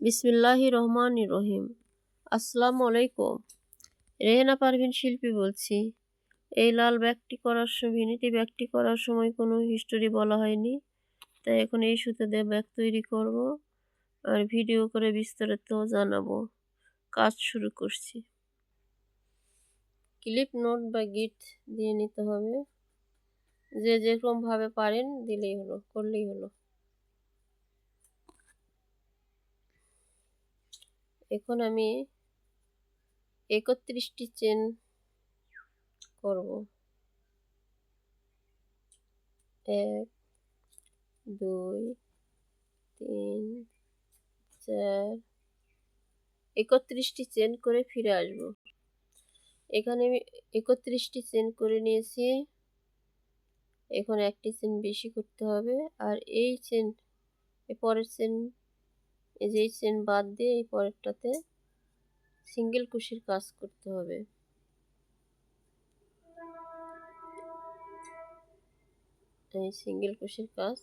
বিসমিল্লাহির রহমানির রহিম। আসসালামু আলাইকুম। রেহেনা পারভিন শিল্পী বলছি। এই লাল ভ্যানিটি ব্যাগটি করার সময় কোনো হিস্টোরি বলা হয়নি, তাই এখন এই সুতো দিয়ে ব্যাগ তৈরি করব আর ভিডিও করে বিস্তারিত জানাবো। কাজ শুরু করছি। ক্লিপ নোট বা গিট দিয়ে নিতে হবে, যে যেরকম ভাবে পারেন করলেই হলো। এখন আমি 31টি চেন করব। 1 2 3 4 31টি চেন করে ফিরে আসব। এখানে আমি 31টি চেন করে নিয়েছি। এখন একটি চেন বেশি করতে হবে, আর এই পরের চেন, যেই চেন বাদ দিয়ে এই পরেরটাতে সিঙ্গেল কুশির কাজ করতে হবে। এই সিঙ্গেল কুশির কাজ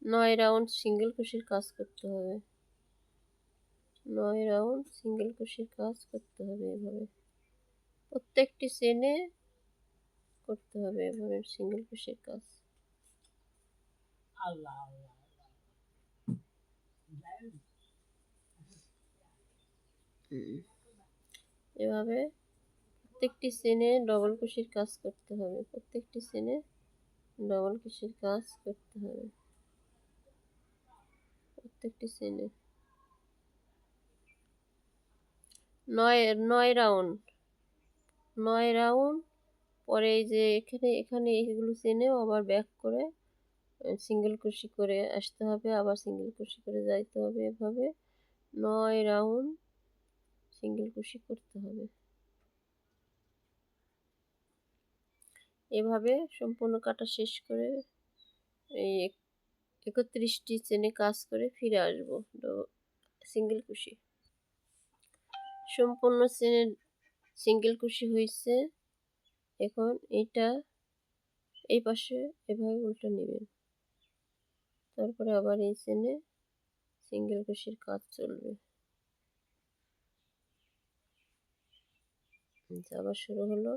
9 রাউন্ড সিঙ্গেল কুশির কাজ করতে হবে। 9 রাউন্ড সিঙ্গেল কুশির কাজ করতে হবে। এভাবে প্রত্যেকটি চেনে করতে হবে, এভাবে সিঙ্গেল কুশির কাজ। এভাবে প্রত্যেকটি চেনে ডবল কুশির কাজ করতে হবে। প্রত্যেকটি চেনে ডবল কুশির কাজ করতে হবে। প্রত্যেকটি চেনে 9 রাউন্ড 9 রাউন্ড পরে এই যে এখানে এইগুলো চেনেও আবার ব্যাক করে সিঙ্গেল কুশি করে আসতে হবে, আবার সিঙ্গেল কুশি করে যাইতে হবে। এভাবে 9 রাউন্ড সিঙ্গেল কুশি করতে হবে। এভাবে সম্পূর্ণ কাটা শেষ করে এই 31টি চেনে কাজ করে ফিরে আসবো। সিঙ্গেল কুশি সম্পূর্ণ চেনে সিঙ্গেল কুশি হয়েছে। এখন এটা এই পাশে এভাবে উল্টা নেবেন, তারপরে আবার এই চেনে সিঙ্গেল কুশির কাজ চলবে। আবার শুরু হলো।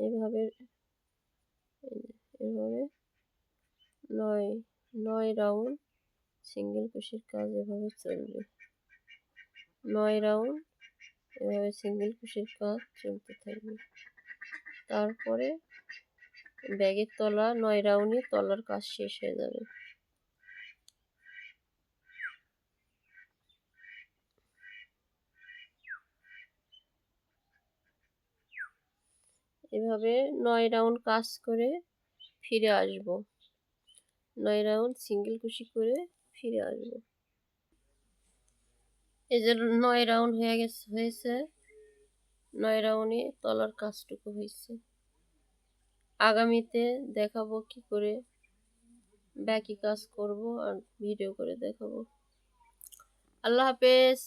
এভাবে এভাবে 9 রাউন্ড সিঙ্গেল কুশির কাজ এভাবে চলবে। 9 রাউন্ড এভাবে সিঙ্গেল কুশির কাজ চলতে থাকবে। তারপরে ব্যাগের তলা 9 রাউন্ডে তলার কাজ শেষ হয়ে যাবে। এভাবে 9 রাউন্ড কাজ করে ফিরে আসব। 9 রাউন্ড সিঙ্গেল কুশি করে ফিরে আসব। এই যে 9 রাউন্ড হয়েছে। 9 রাউন্ডে তলার কাজটুকু হয়েছে। আগামীতে দেখাবো কি করে বাকি কাজ করব আর ভিডিও করে দেখাবো। আল্লাহ হাফেজ।